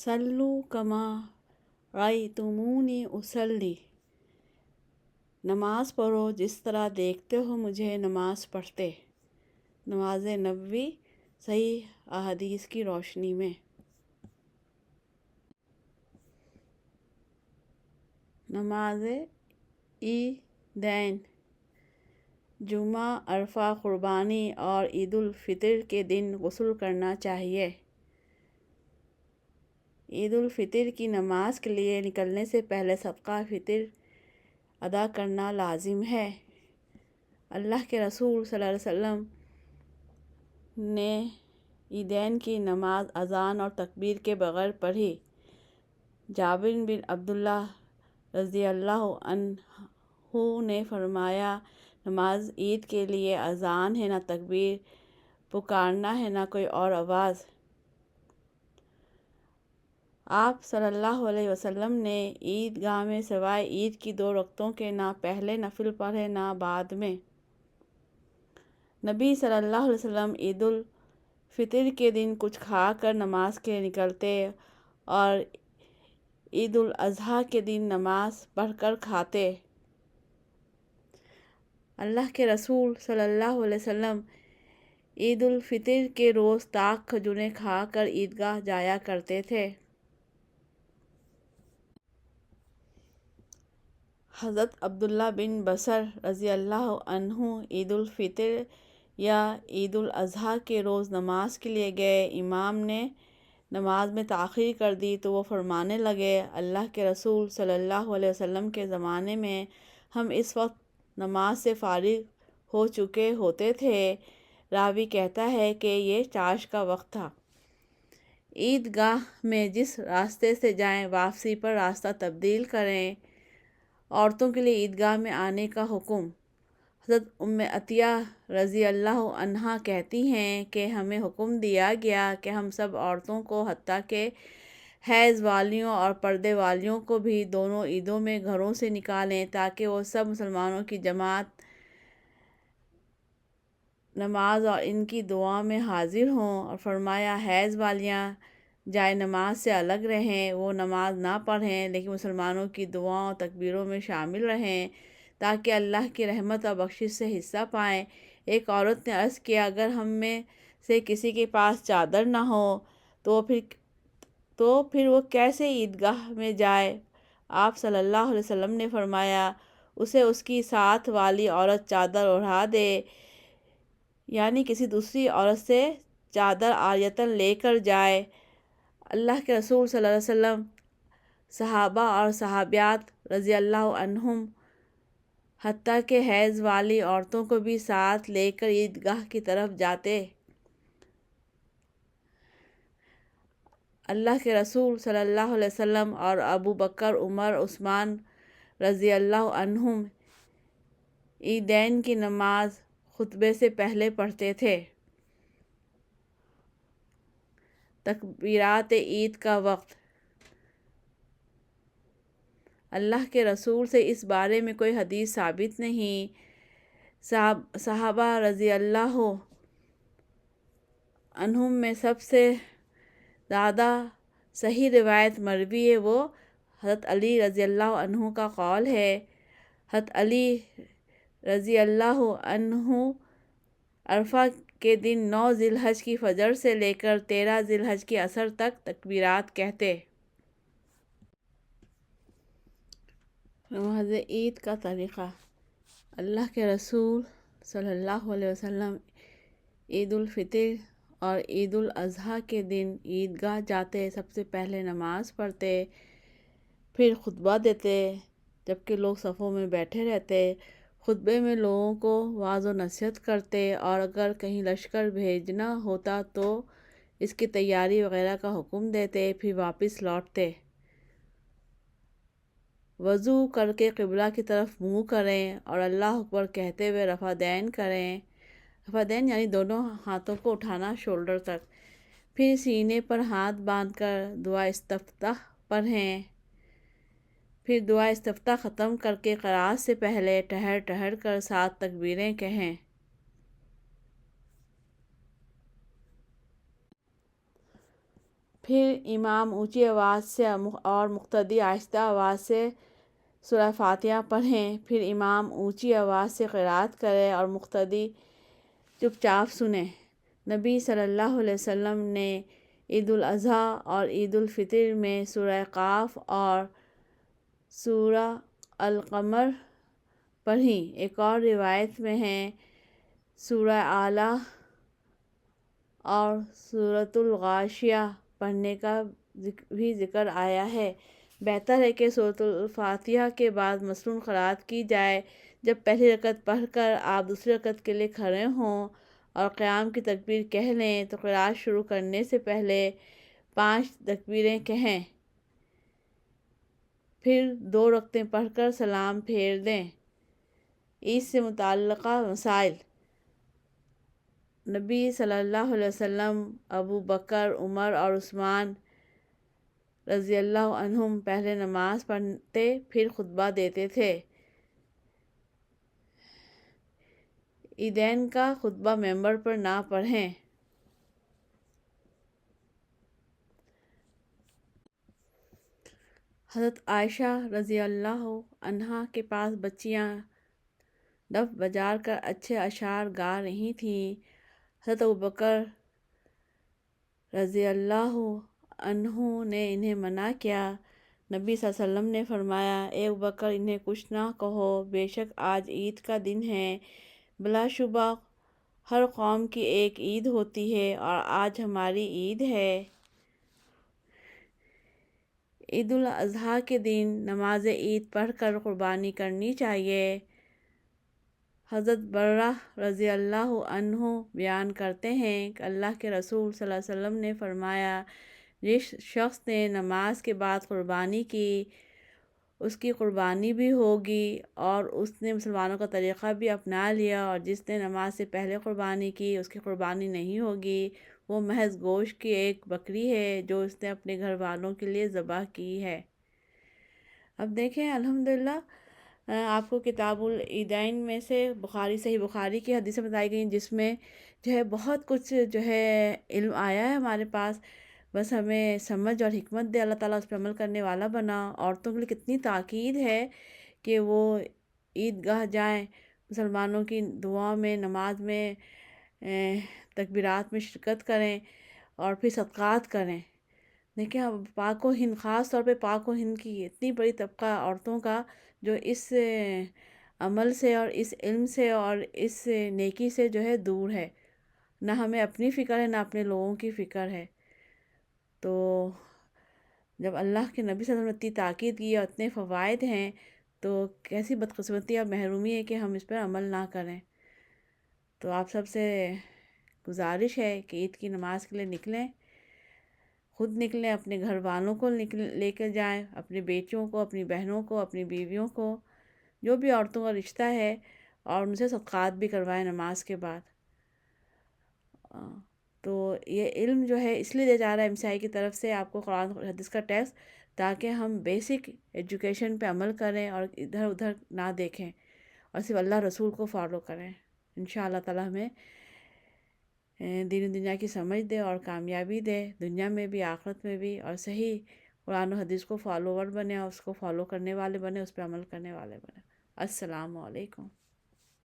सल्लू कमा रअयतुमूनी उसल्ली, नमाज पढ़ो जिस तरह देखते हो मुझे नमाज पढ़ते। नमाज नबवी सही अहादीस की रोशनी में। नमाज ईदैन, जुमा, अरफा, कुर्बानी और ईद उल फितर के दिन गुस्ल करना चाहिए। ईद उल फितर की नमाज के लिए निकलने से पहले सदका फितर अदा करना लाजिम है। अल्लाह के रसूल सल्लल्लाहु अलैहि वसल्लम ने ईदैन की नमाज अज़ान और तकबीर के बगैर पढ़ी। जाबिर बिन अब्दुल्लाह रज़ियल्लाहु अन्हु ने फरमाया, नमाज ईद के लिए अज़ान है, ना तकबीर, पुकारना है, ना कोई और आवाज़। आप सल्लल्लाहु अलैहि वसल्लम ने ईदगाह में सिवाय ईद की 2 रकअतों के ना पहले नफिल पढ़े ना बाद में। नबी सल्लल्लाहु अलैहि वसल्लम ईद उल फितर के दिन कुछ खाकर नमाज के लिए निकलते और ईद उल अज़हा के दिन नमाज पढ़कर खाते। अल्लाह के रसूल सल्लल्लाहु अलैहि वसल्लम ईद उल फितर के रोज़ ताक खजूरें खाकर ईदगाह जाया करते थे। हज़रत अब्दुल्ला बिन बसर रज़ियल्लाहु अन्हु ईद उल फितर या ईद उल अज़हा के रोज़ नमाज के लिए गए। इमाम ने नमाज में ताख़ीर कर दी तो वो फरमाने लगे, अल्लाह के रसूल सल्लल्लाहु अलैहि वसल्लम के ज़माने में हम इस वक्त नमाज से फ़ारिग हो चुके होते थे। रावी कहता है कि ये चाश का वक्त था। ईदगाह में जिस रास्ते से जाएं वापसी पर रास्ता तब्दील करें। औरतों के लिए ईदगाह में आने का हुक्म। हज़रत उम्मे अतिया रज़ी अल्लाह अन्हा कहती हैं कि हमें हुक्म दिया गया कि हम सब औरतों को हत्ता के हैज़ वालियों और पर्दे वालियों को भी दोनों ईदों में घरों से निकालें ताकि वो सब मुसलमानों की जमात नमाज और इनकी दुआ में हाजिर हों। और फरमाया, हैज़ वालियाँ जाए नमाज से अलग रहें, वो नमाज ना पढ़ें लेकिन मुसलमानों की दुआओं और तकबीरों में शामिल रहें ताकि अल्लाह की रहमत और बख्शिश से हिस्सा पाएँ। एक औरत ने अर्ज़ किया, अगर हम में से किसी के पास चादर ना हो तो फिर वो कैसे ईदगाह में जाए। आप सल्लल्लाहु अलैहि वसल्लम ने फरमाया, उसे उसकी साथ वाली औरत चादर ओढ़ा दे, यानी किसी दूसरी औरत से चादर आरियतन लेकर जाए। अल्लाह के रसूल सल्लल्लाहु अलैहि वसल्लम सहाबा और सहाबियात रज़ियल्लाहु अन्हुम हत्ता के हैज़ वाली औरतों को भी साथ लेकर ईदगाह की तरफ जाते। अल्लाह के रसूल सल्लल्लाहु अलैहि वसल्लम और अबू बकर, उमर, उस्मान रज़ियल्लाहु अन्हुम ईदैन की नमाज खुतबे से पहले पढ़ते थे। तकबीरात ईद का वक्त। अल्लाह के रसूल से इस बारे में कोई हदीस साबित नहीं। सहाबा रज़ियल्लाहु अन्हुम में सबसे ज़्यादा सही रिवायत मरवी है वो हज़रत अली रज़ियल्लाहु अन्हु का कौल है। हज़रत अली रज़ियल्लाहु अन्हु अरफा के दिन 9 ज़िलहज की फ़जर से लेकर 13 ज़िलहज की असर तक तकबीरात कहते। नमाज ईद का तरीक़ा। अल्लाह के रसूल सल्लल्लाहु अलैहि वसल्लम ईद उल फितर और ईद उल अज़हा के दिन ईदगाह जाते, सबसे पहले नमाज़ पढ़ते, फिर खुतबा देते जबकि लोग सफ़ों में बैठे रहते। खुतबे में लोगों को वाज़ व नसीहत करते और अगर कहीं लश्कर भेजना होता तो इसकी तैयारी वगैरह का हुक्म देते, फिर वापस लौटते। वज़ू करके क़िबला की तरफ मुँह करें और अल्लाह अकबर कहते हुए रफ़ादैन करें। रफ़ादैन यानी दोनों हाथों को उठाना शोल्डर तक। फिर सीने पर हाथ बांधकर दुआ इस्तिफ्ताह पढ़ें। फिर दुआ इस्तिफ्ताह ख़त्म करके क़िराअत से पहले ठहर ठहर कर 7 तकबीरें कहें। پھر امام اونچی آواز سے اور مقتدی آہستہ آواز سے سورہ فاتحہ پڑھیں، پھر امام اونچی آواز سے قرات کرے اور مقتدی چپ چاپ سنیں۔ نبی صلی اللہ علیہ وسلم نے عید الاضحیٰ اور عید الفطر میں سورہ قاف اور سورہ القمر پڑھیں۔ ایک اور روایت میں ہے سورہ اعلیٰ اور سورۃ الغاشیہ پڑھنے کا بھی ذکر آیا ہے۔ بہتر ہے کہ سورۃ الفاتحہ کے بعد مصنون قرات کی جائے۔ جب پہلی رکعت پڑھ کر آپ دوسری رکعت کے لیے کھڑے ہوں اور قیام کی تکبیر کہہ لیں تو قرات شروع کرنے سے پہلے 5 تکبیریں کہیں، پھر 2 رکعتیں پڑھ کر سلام پھیر دیں۔ عید سے متعلقہ مسائل۔ نبی صلی اللہ علیہ وسلم، ابو بکر، عمر اور عثمان رضی اللہ عنہم پہلے نماز پڑھتے پھر خطبہ دیتے تھے۔ عیدین کا خطبہ ممبر پر نہ پڑھیں۔ حضرت عائشہ رضی اللہ عنہا کے پاس بچیاں دف بجا کر اچھے اشعار گا رہی تھیں۔ حضرت ابوبکر رضی اللہ عنہ نے انہیں منع کیا۔ نبی صلی اللہ علیہ وسلم نے فرمایا، اے ابوبکر انہیں کچھ نہ کہو، بے شک آج عید کا دن ہے، بلا شبہ ہر قوم کی ایک عید ہوتی ہے اور آج ہماری عید ہے۔ عید الاضحیٰ کے دن نماز عید پڑھ کر قربانی کرنی چاہیے۔ حضرت برہ رضی اللہ عنہ بیان کرتے ہیں کہ اللہ کے رسول صلی اللہ علیہ وسلم نے فرمایا، جس شخص نے نماز کے بعد قربانی کی اس کی قربانی بھی ہوگی اور اس نے مسلمانوں کا طریقہ بھی اپنا لیا، اور جس نے نماز سے پہلے قربانی کی اس کی قربانی نہیں ہوگی، وہ محض گوشت کی ایک بکری ہے جو اس نے اپنے گھر والوں کے لیے ذبح کی ہے۔ اب دیکھیں الحمدللہ آپ کو کتاب العیدین میں سے صحیح بخاری کی حدیثیں بتائی گئیں جس میں جو ہے بہت کچھ جو ہے علم آیا ہے ہمارے پاس، بس ہمیں سمجھ اور حکمت دے اللہ تعالیٰ، اس پہ عمل کرنے والا بنا۔ عورتوں کے لیے کتنی تاکید ہے کہ وہ عیدگاہ جائیں، مسلمانوں کی دعا میں، نماز میں، تکبیرات میں شرکت کریں اور پھر صدقات کریں۔ دیکھیں اب پاک و ہند، خاص طور پہ پاک و ہند کی اتنی بڑی طبقہ عورتوں کا جو اس عمل سے اور اس علم سے اور اس نیکی سے جو ہے دور ہے، نہ ہمیں اپنی فکر ہے نہ اپنے لوگوں کی فکر ہے۔ تو جب اللہ کے نبی صلی اللہ علیہ وسلم نے اتنی تاکید کی اور اتنے فوائد ہیں تو کیسی بدقسمتی اور محرومی ہے کہ ہم اس پر عمل نہ کریں۔ تو آپ سب سے گزارش ہے کہ عید کی نماز کے لیے نکلیں، خود نکلیں، اپنے گھر والوں کو لے کے جائیں، اپنی بیٹیوں کو، اپنی بہنوں کو، اپنی بیویوں کو، جو بھی عورتوں کا رشتہ ہے، اور ان سے صدقات بھی کروائیں نماز کے بعد۔ تو یہ علم جو ہے اس لیے دیا جا رہا ہے MCI کی طرف سے آپ کو قرآن حدیث کا ٹیکسٹ، تاکہ ہم بیسک ایجوکیشن پہ عمل کریں اور ادھر ادھر نہ دیکھیں اور صرف اللہ رسول کو فالو کریں۔ انشاءاللہ تعالیٰ ہمیں دین و دنیا کی سمجھ دے اور کامیابی دے، دنیا میں بھی آخرت میں بھی، اور صحیح قرآن و حدیث کو فالوور بنے اور اس کو فالو کرنے والے بنے، اس پہ عمل کرنے والے بنے۔ السلام علیکم۔